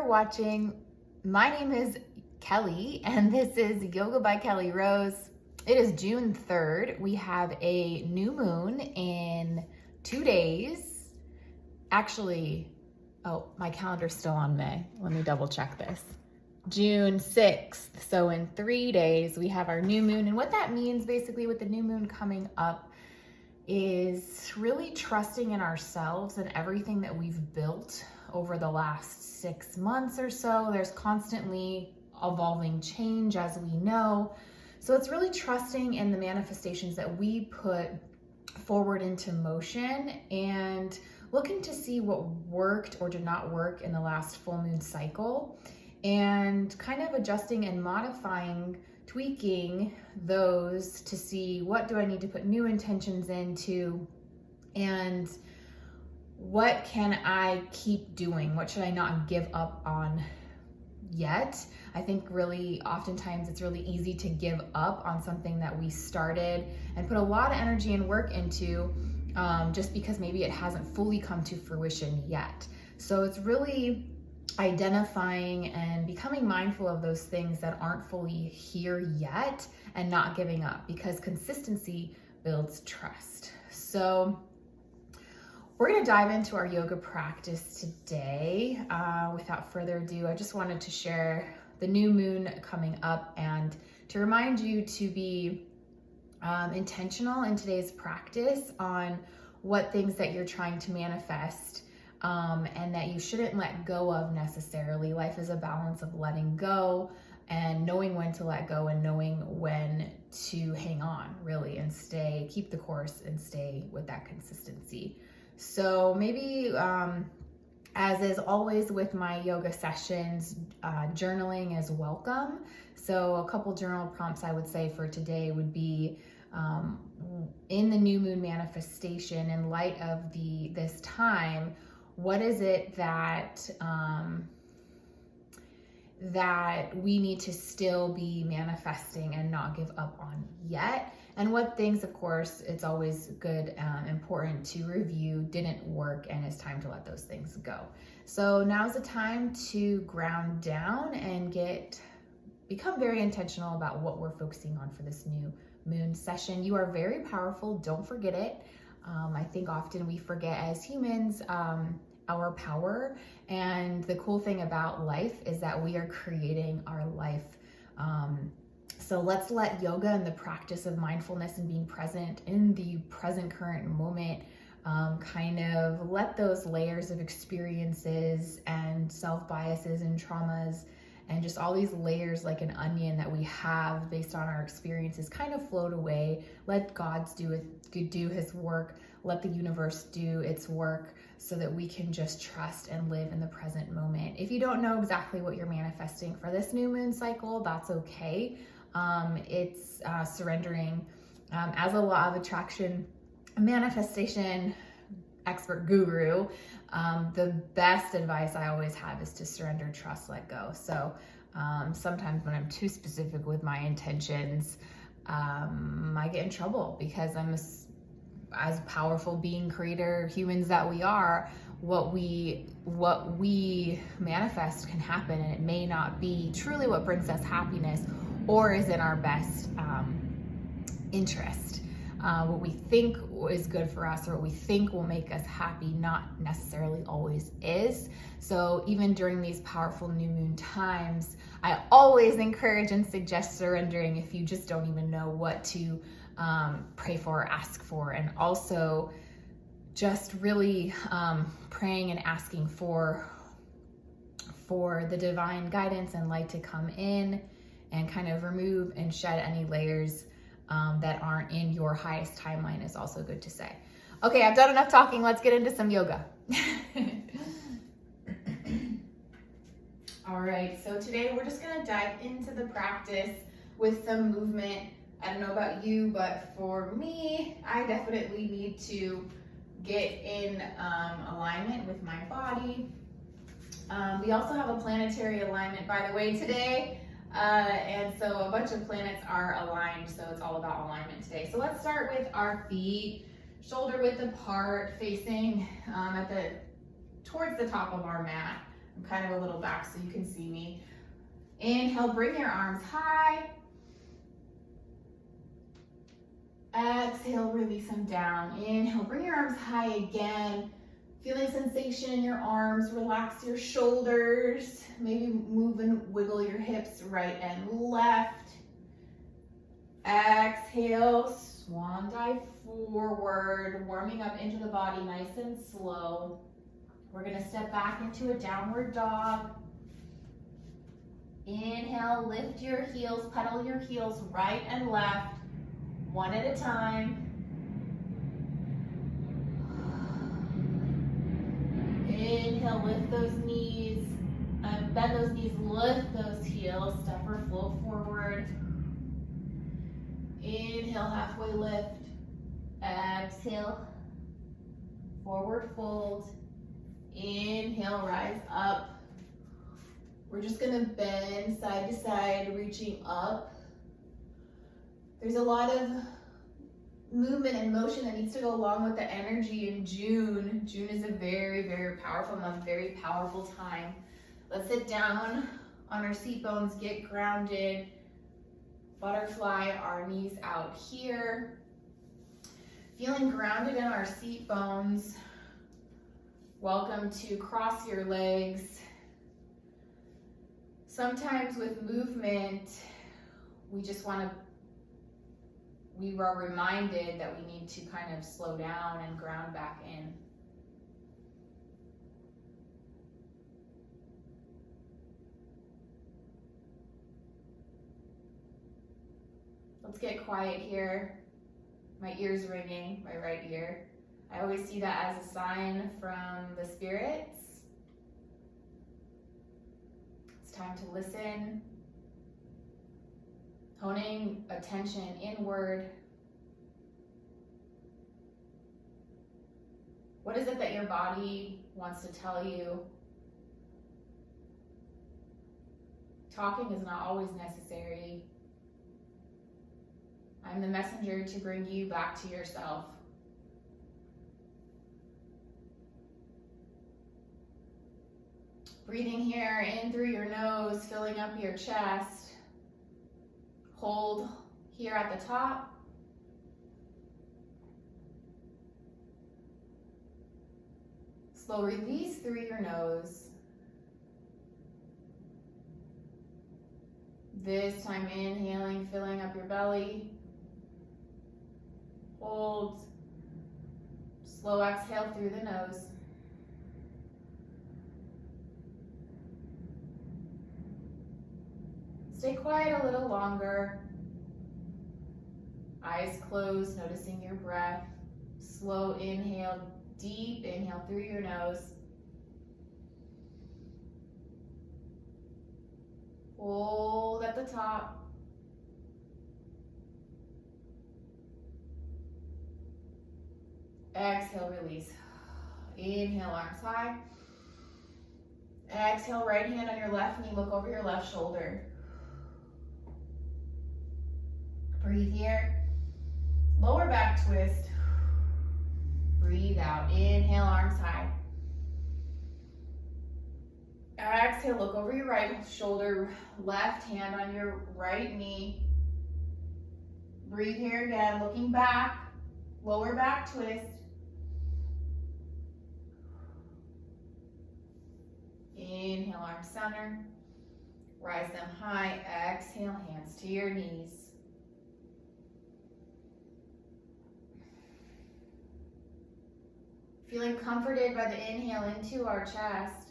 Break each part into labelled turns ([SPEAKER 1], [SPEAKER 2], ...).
[SPEAKER 1] watching. My name is Kelly, and this is Yoga by Kelly Rose. It is June 3rd. We have a new moon in 2 days. Actually, oh, my calendar's still on May. Let me double check this. June 6th. So in 3 days, we have our new moon. And what that means basically with the new moon coming up is really trusting in ourselves and everything that we've built over the last 6 months or so. There's constantly evolving change, as we know. So it's really trusting in the manifestations that we put forward into motion and looking to see what worked or did not work in the last full moon cycle, and kind of adjusting and modifying, tweaking those to see what do I need to put new intentions into, and what can I keep doing? What should I not give up on yet? I think really oftentimes it's really easy to give up on something that we started and put a lot of energy and work into just because maybe it hasn't fully come to fruition yet. So it's really identifying and becoming mindful of those things that aren't fully here yet and not giving up, because consistency builds trust. So we're going to dive into our yoga practice today. Without further ado, I just wanted to share the new moon coming up and to remind you to be intentional in today's practice on what things that you're trying to manifest, and that you shouldn't let go of necessarily. Life is a balance of letting go and knowing when to let go and knowing when to hang on, really, and keep the course and stay with that consistency. So maybe, as is always with my yoga sessions, journaling is welcome. So a couple journal prompts I would say for today would be, in the new moon manifestation, in light of this time, what is it that we need to still be manifesting and not give up on yet? And what things, of course, it's always good, important to review, didn't work, and it's time to let those things go. So now's the time to ground down and become very intentional about what we're focusing on for this new moon session. You are very powerful. Don't forget it. I think often we forget as humans our power, and the cool thing about life is that we are creating our life. So let's let yoga and the practice of mindfulness and being present in the present current moment kind of let those layers of experiences and self-biases and traumas and just all these layers like an onion that we have based on our experiences kind of float away. Let God do his work. Let the universe do its work so that we can just trust and live in the present moment. If you don't know exactly what you're manifesting for this new moon cycle, that's okay. It's surrendering. As a law of attraction manifestation expert guru, the best advice I always have is to surrender, trust, let go. So sometimes when I'm too specific with my intentions, I get in trouble because I'm as powerful being creator humans that we are. What we manifest can happen, and it may not be truly what brings us happiness or is in our best interest. What we think is good for us or what we think will make us happy not necessarily always is. So even during these powerful new moon times, I always encourage and suggest surrendering if you just don't even know what to pray for or ask for, and also just really praying and asking for the divine guidance and light to come in and kind of remove and shed any layers that aren't in your highest timeline is also good to say. Okay, I've done enough talking. Let's get into some yoga. All right, so today we're just gonna dive into the practice with some movement. I don't know about you, but for me, I definitely need to get in alignment with my body. We also have a planetary alignment, by the way, today. And so a bunch of planets are aligned, so it's all about alignment today. So let's start with our feet, shoulder width apart, facing towards the top of our mat. I'm kind of a little back so you can see me. Inhale, bring your arms high. Exhale, release them down. Inhale, bring your arms high again. Feeling sensation in your arms, relax your shoulders. Maybe move and wiggle your hips right and left. Exhale, swan dive forward, warming up into the body nice and slow. We're gonna step back into a downward dog. Inhale, lift your heels, pedal your heels right and left, one at a time. Inhale, lift those knees, bend those knees, lift those heels, step or flow forward. Inhale, halfway lift. Exhale, forward fold. Inhale, rise up. We're just gonna bend side to side, reaching up. There's a lot of movement and motion that needs to go along with the energy in June. June is a very, very powerful month, very powerful time. Let's sit down on our seat bones, get grounded. Butterfly our knees out here. Feeling grounded in our seat bones. Welcome to cross your legs. Sometimes with movement, we are reminded that we need to kind of slow down and ground back in. Let's get quiet here. My ear's ringing, my right ear. I always see that as a sign from the spirits. It's time to listen. Honing attention inward. What is it that your body wants to tell you? Talking is not always necessary. I'm the messenger to bring you back to yourself. Breathing here in through your nose, filling up your chest. Hold here at the top. Slow release through your nose. This time inhaling, filling up your belly. Hold. Slow exhale through the nose. Stay quiet a little longer. Eyes closed, noticing your breath. Slow inhale, deep inhale through your nose. Hold at the top. Exhale, release. Inhale, arms high. Exhale, right hand on your left knee, look over your left shoulder. Breathe here. Lower back twist. Breathe out. Inhale, arms high. Exhale, look over your right shoulder, left hand on your right knee. Breathe here again, looking back. Lower back twist. Inhale, arms center. Rise them high. Exhale, hands to your knees. Feeling comforted by the inhale into our chest.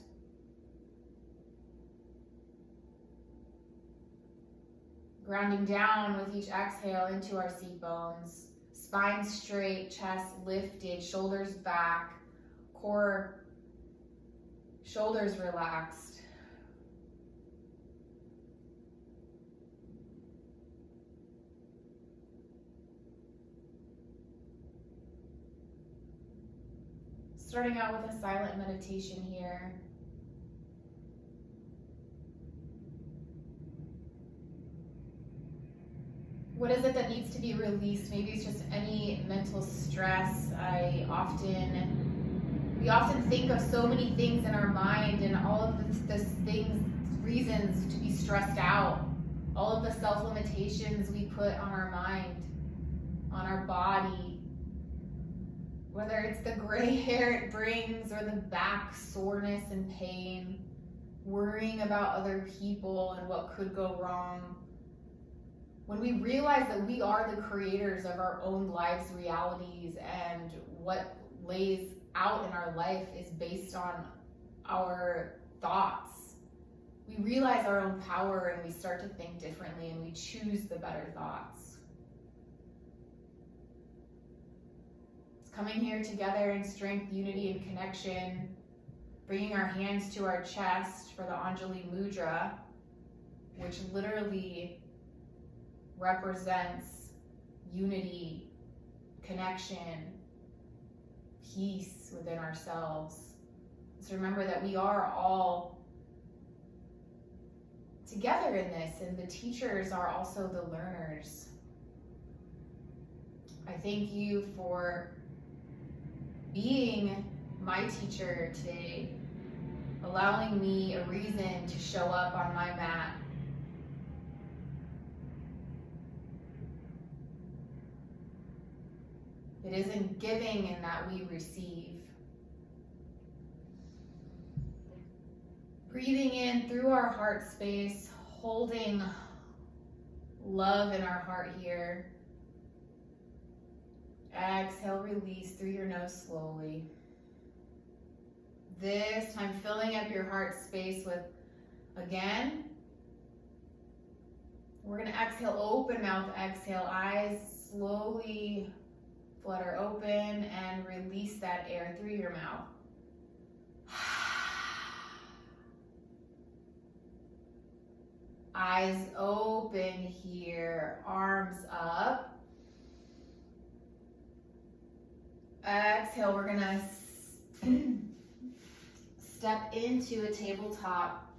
[SPEAKER 1] Grounding down with each exhale into our seat bones. Spine straight, chest lifted, shoulders back, core, shoulders relaxed. Starting out with a silent meditation here. What is it that needs to be released? Maybe it's just any mental stress. We often think of so many things in our mind and all of the things, reasons to be stressed out, all of the self-limitations we put on our mind, on our body, whether it's the gray hair it brings or the back soreness and pain, worrying about other people and what could go wrong. When we realize that we are the creators of our own lives' realities and what lays out in our life is based on our thoughts, we realize our own power and we start to think differently and we choose the better thoughts. It's coming here together in strength, unity, and connection, bringing our hands to our chest for the Anjali Mudra, which literally represents unity, connection, peace within ourselves. So remember that we are all together in this, and the teachers are also the learners. I thank you for being my teacher today, allowing me a reason to show up on my mat. It is in giving and that we receive. Breathing in through our heart space, holding love in our heart here. Exhale, release through your nose slowly. This time filling up your heart space with, again, we're gonna exhale, open mouth, exhale, eyes slowly flutter open and release that air through your mouth. Eyes open here, arms up. Exhale, we're gonna step into a tabletop.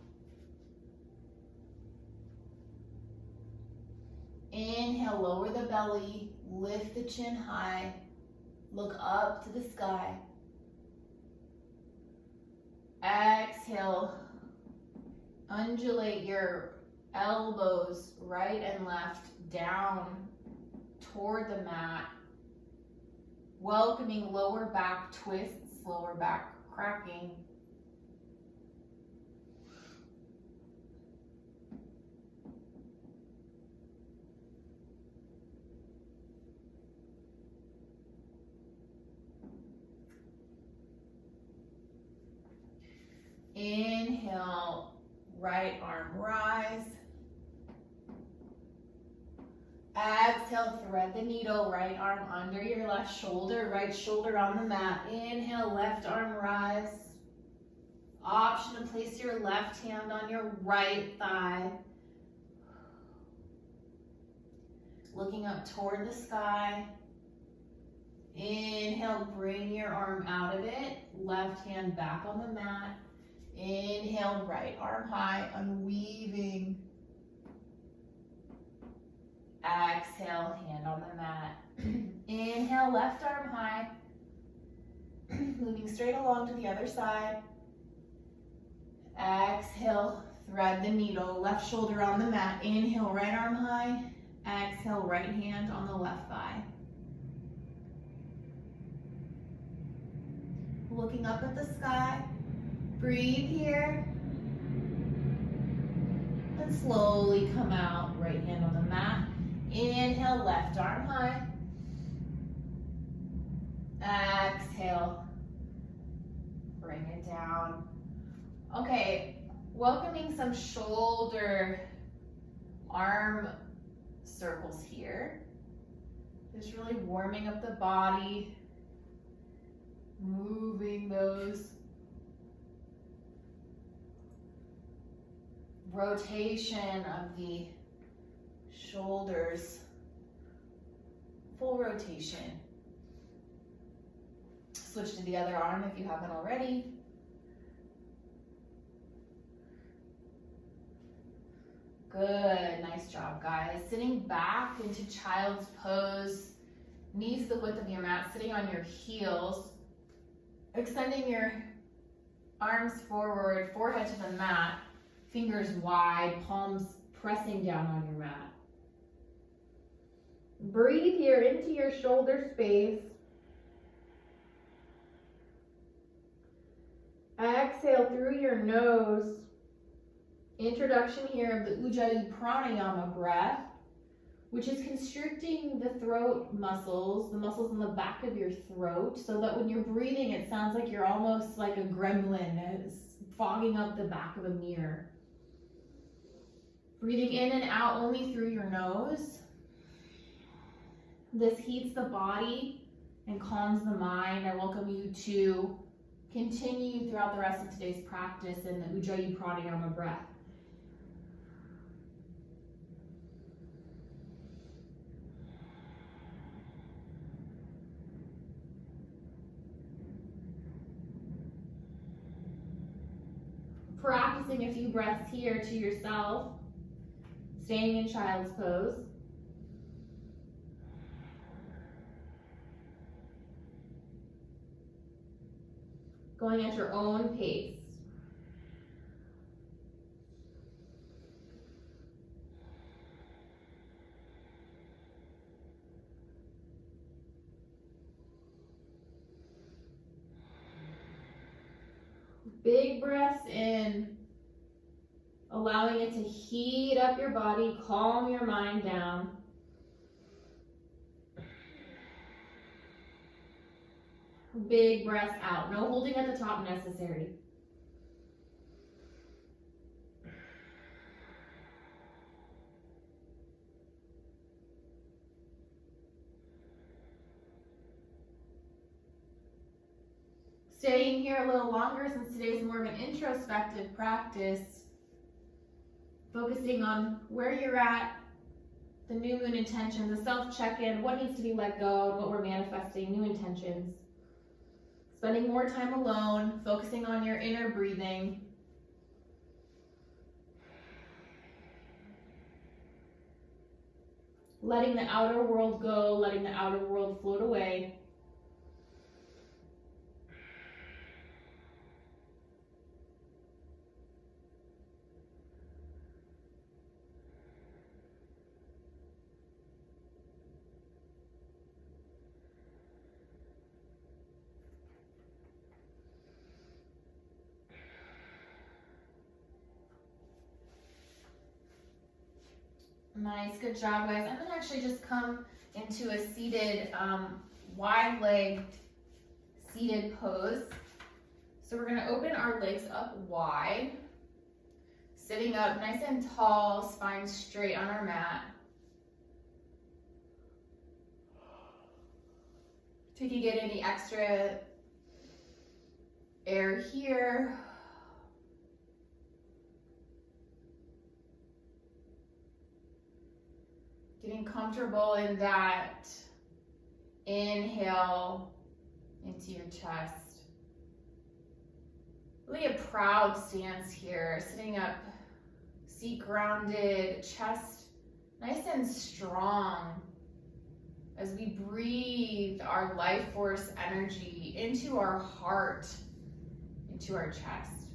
[SPEAKER 1] Inhale, lower the belly, lift the chin high, look up to the sky. Exhale, undulate your elbows right and left down toward the mat, welcoming lower back twists, lower back cracking. Inhale, right arm rise. Exhale, thread the needle, right arm under your left shoulder, right shoulder on the mat. Inhale, left arm rise. Option to place your left hand on your right thigh. Looking up toward the sky. Inhale, bring your arm out of it. Left hand back on the mat. Inhale, right arm high, unweaving. Exhale, hand on the mat. Inhale, left arm high. Moving straight along to the other side. Exhale, thread the needle, left shoulder on the mat. Inhale, right arm high. Exhale, right hand on the left thigh. Looking up at the sky. Breathe here. And slowly come out, right hand on the mat. Inhale, left arm high. Exhale, bring it down. Okay, welcoming some shoulder arm circles here. Just really warming up the body, moving those. Rotation of the shoulders, full rotation. Switch to the other arm if you haven't already. Good, nice job, guys. Sitting back into child's pose, knees the width of your mat, sitting on your heels. Extending your arms forward, forehead to the mat, fingers wide, palms pressing down on your mat. Breathe here into your shoulder space. Exhale through your nose. Introduction here of the Ujjayi pranayama breath, which is constricting the throat muscles, the muscles in the back of your throat, so that when you're breathing, it sounds like you're almost like a gremlin fogging up the back of a mirror. Breathing in and out only through your nose. This heats the body and calms the mind. I welcome you to continue throughout the rest of today's practice in the Ujjayi pranayama breath. Practicing a few breaths here to yourself, staying in child's pose. Going at your own pace. Big breaths in, allowing it to heat up your body, calm your mind down. Big breaths out. No holding at the top necessary. Staying here a little longer since today's more of an introspective practice. Focusing on where you're at, the new moon intentions, the self check-in, what needs to be let go, and what we're manifesting, new intentions. Spending more time alone, focusing on your inner breathing. Letting the outer world go, letting the outer world float away. Nice, good job, guys. I'm gonna actually just come into a seated, wide-legged seated pose. So we're gonna open our legs up wide, sitting up nice and tall, spine straight on our mat. If you get any extra air here. Getting comfortable in that inhale into your chest. Really a proud stance here, sitting up, seat grounded, chest nice and strong as we breathe our life force energy into our heart, into our chest.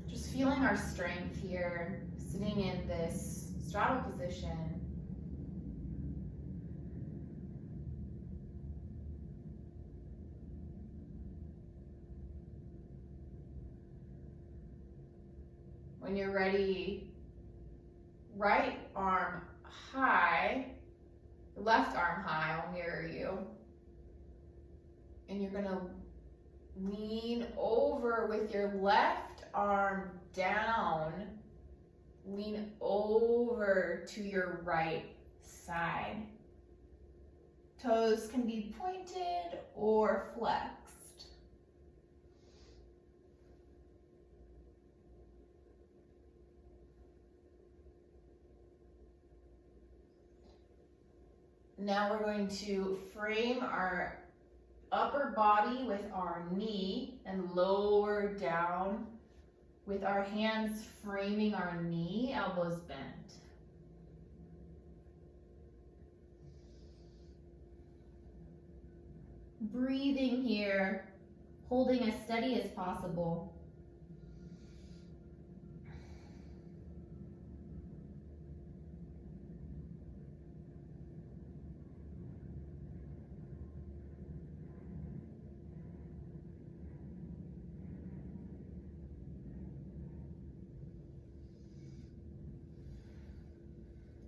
[SPEAKER 1] Just feeling our strength here. Sitting in this straddle position. When you're ready, right arm high, left arm high, I'll mirror you. And you're gonna lean over with your left arm down. Lean over to your right side. Toes can be pointed or flexed. Now we're going to frame our upper body with our knee and lower down with our hands framing our knee, elbows bent. Breathing here, holding as steady as possible.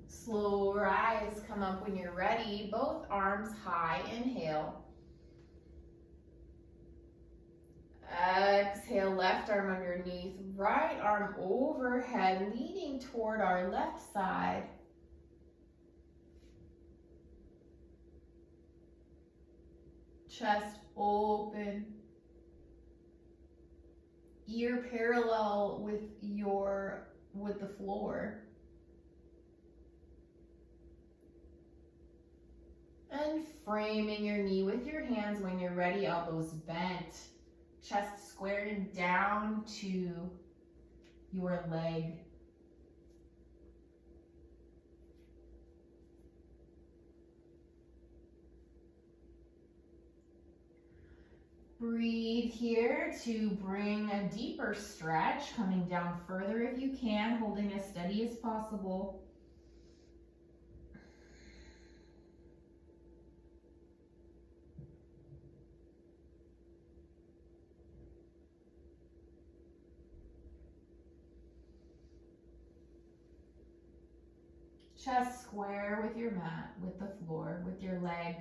[SPEAKER 1] Slow rise, come up when you're ready. Both arms high, inhale. Exhale, left arm underneath, right arm overhead, leaning toward our left side. Chest open. Ear parallel with the floor. And framing your knee with your hands when you're ready, elbows bent. Chest squared and down to your leg. Breathe here to bring a deeper stretch, coming down further if you can, holding as steady as possible. Chest square with your mat, with the floor, with your leg.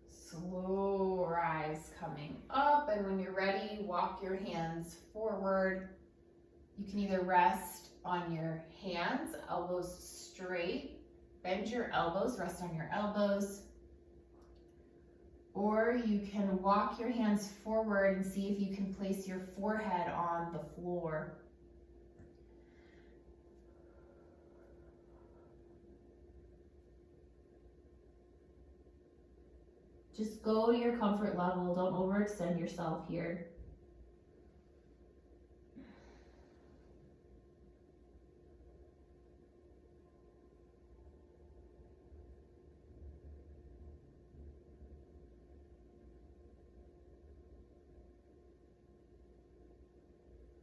[SPEAKER 1] Slow rise coming up, and when you're ready, walk your hands forward. You can either rest on your hands, elbows straight, bend your elbows, rest on your elbows, or you can walk your hands forward and see if you can place your forehead on the floor. Just go to your comfort level. Don't overextend yourself here.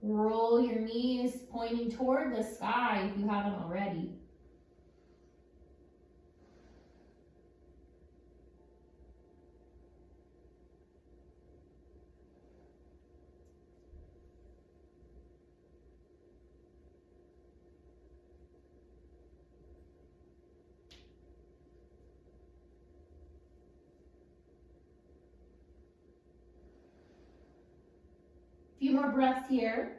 [SPEAKER 1] Roll your knees pointing toward the sky if you haven't already. Few more breaths here.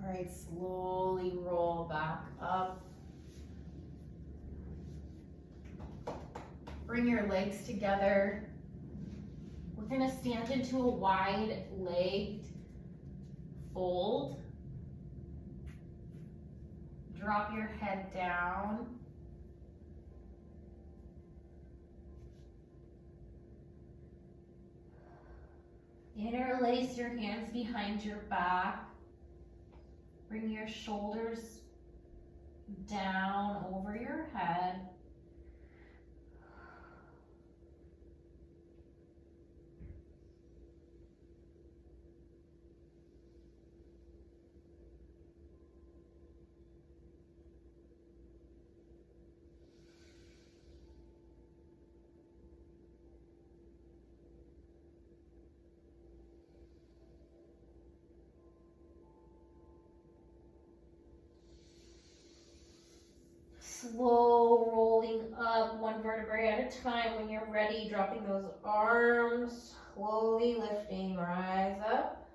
[SPEAKER 1] All right, slowly roll back up. Bring your legs together. We're gonna stand into a wide-legged fold. Drop your head down. Interlace your hands behind your back. Bring your shoulders down over your head. Slow rolling up one vertebrae at a time. When you're ready, dropping those arms, slowly lifting, rise up.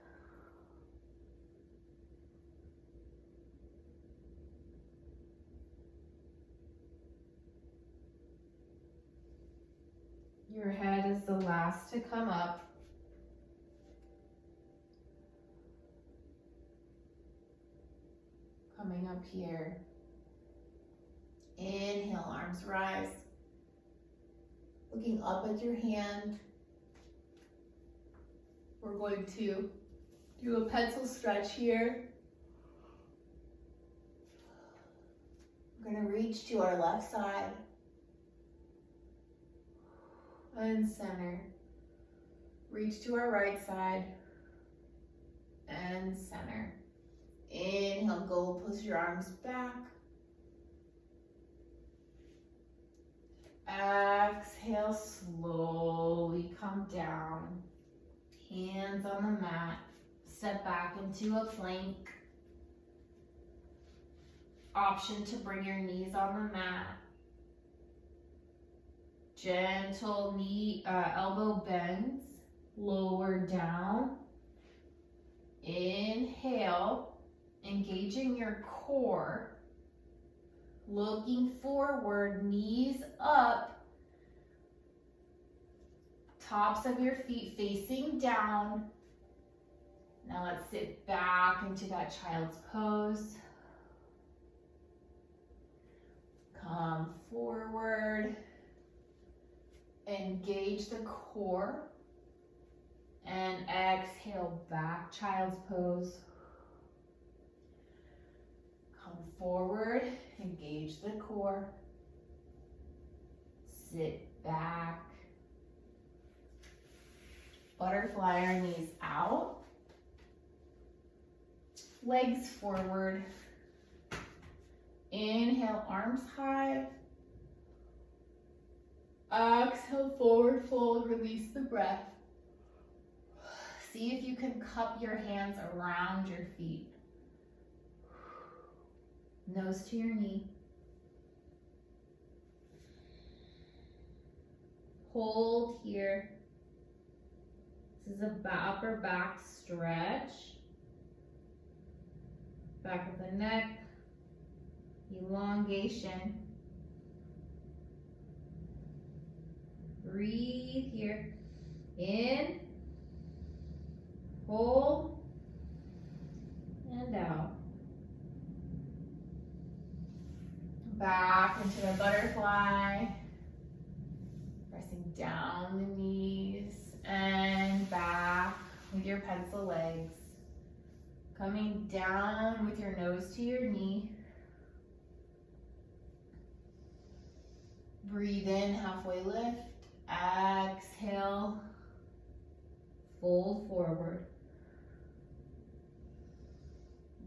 [SPEAKER 1] Your head is the last to come up. Coming up here. Inhale, arms rise. Looking up at your hand. We're going to do a pencil stretch here. We're going to reach to our left side. And center. Reach to our right side. And center. Inhale, go, push your arms back. Exhale, slowly come down. Hands on the mat. Step back into a plank. Option to bring your knees on the mat. Gentle knee, elbow bends. Lower down. Inhale, engaging your core. Looking forward, knees up. Tops of your feet facing down. Now let's sit back into that child's pose. Come forward. Engage the core. And exhale, back, child's pose. Come forward, engage the core. Sit back. Butterfly our knees out. Legs forward. Inhale, arms high. Exhale, forward fold, release the breath. See if you can cup your hands around your feet. Nose to your knee. Hold here. This is a upper back stretch. Back of the neck. Elongation. Breathe here. In. Hold. And out. Back into the butterfly. Pressing down the knees. And back with your pencil legs. Coming down with your nose to your knee. Breathe in, halfway lift. Exhale. Fold forward.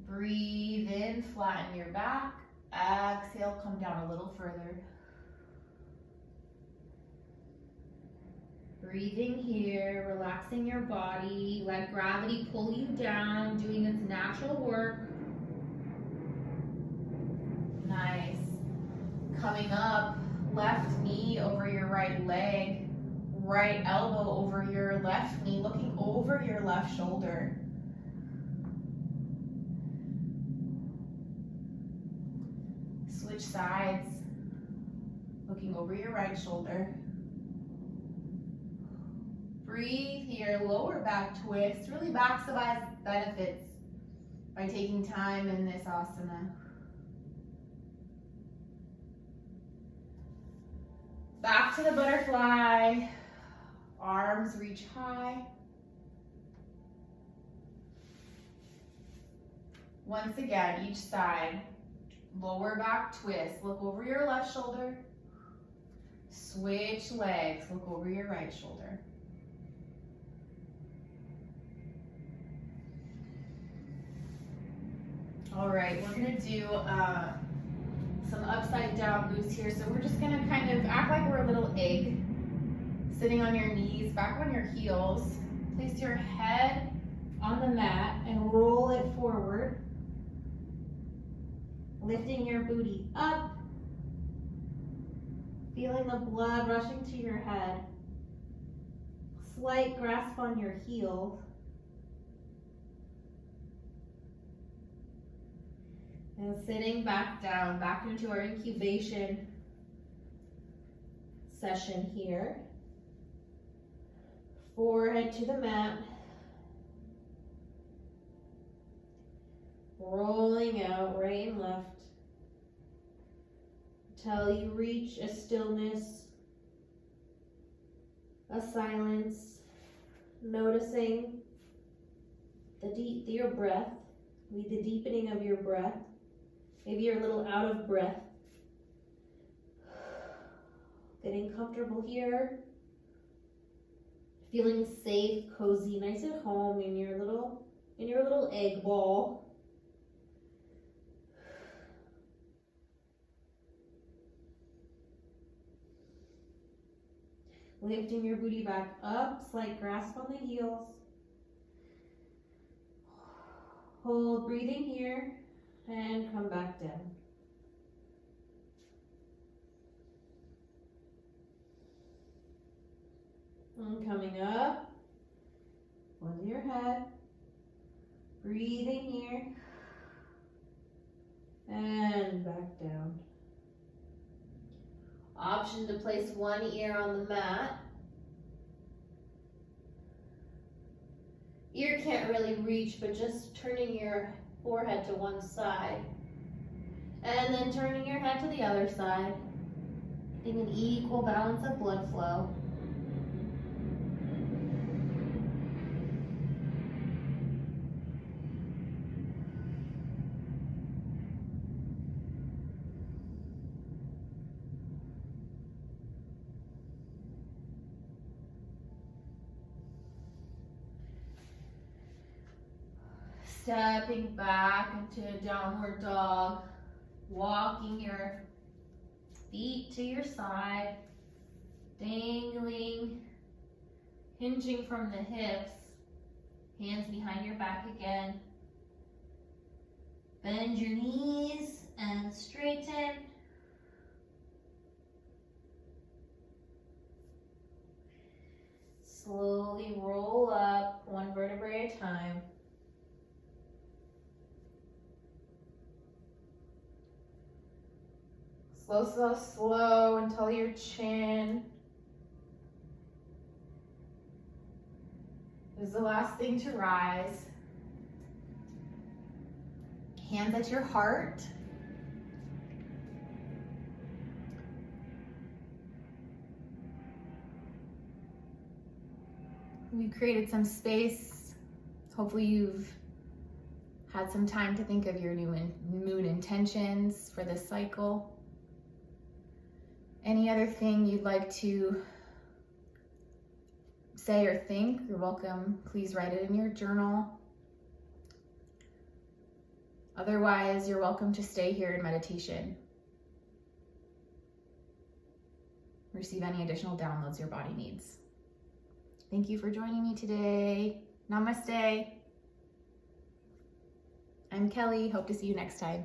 [SPEAKER 1] Breathe in, flatten your back. Exhale, come down a little further. Breathing here, relaxing your body. Let gravity pull you down, doing its natural work. Nice. Coming up, left knee over your right leg. Right elbow over your left knee, looking over your left shoulder. Switch sides, looking over your right shoulder. Breathe here, lower back twist. Really maximize benefits by taking time in this asana. Back to the butterfly. Arms reach high. Once again, each side. Lower back twist. Look over your left shoulder. Switch legs. Look over your right shoulder. All right, we're gonna do some upside down moves here. So we're just gonna kind of act like we're a little egg. Sitting on your knees, back on your heels. Place your head on the mat and roll it forward. Lifting your booty up. Feeling the blood rushing to your head. Slight grasp on your heels. And sitting back down, back into our incubation session here.
[SPEAKER 2] Forehead to the mat. Rolling out right and left. Until you reach a stillness, a silence, noticing your breath, maybe the deepening of your breath. Maybe you're a little out of breath. Getting comfortable here. Feeling safe, cozy, nice at home in your little egg ball. Lifting your booty back up, slight grasp on the heels. Hold breathing here and come back down. And coming up with your head, breathing here and back down. Option to place one ear on the mat. Ear can't really reach, but just turning your forehead to one side. And then turning your head to the other side. Getting an equal balance of blood flow. Stepping back into a downward dog, walking your feet to your side, dangling, hinging from the hips, hands behind your back again. Bend your knees and straighten. Slowly roll up, one vertebrae at a time. Slow, slow, slow until your chin is the last thing to rise. Hands at your heart. We created some space. Hopefully you've had some time to think of your new moon intentions for this cycle. Any other thing you'd like to say or think, you're welcome. Please write it in your journal. Otherwise, you're welcome to stay here in meditation. Receive any additional downloads your body needs. Thank you for joining me today. Namaste. I'm Kelly. Hope to see you next time.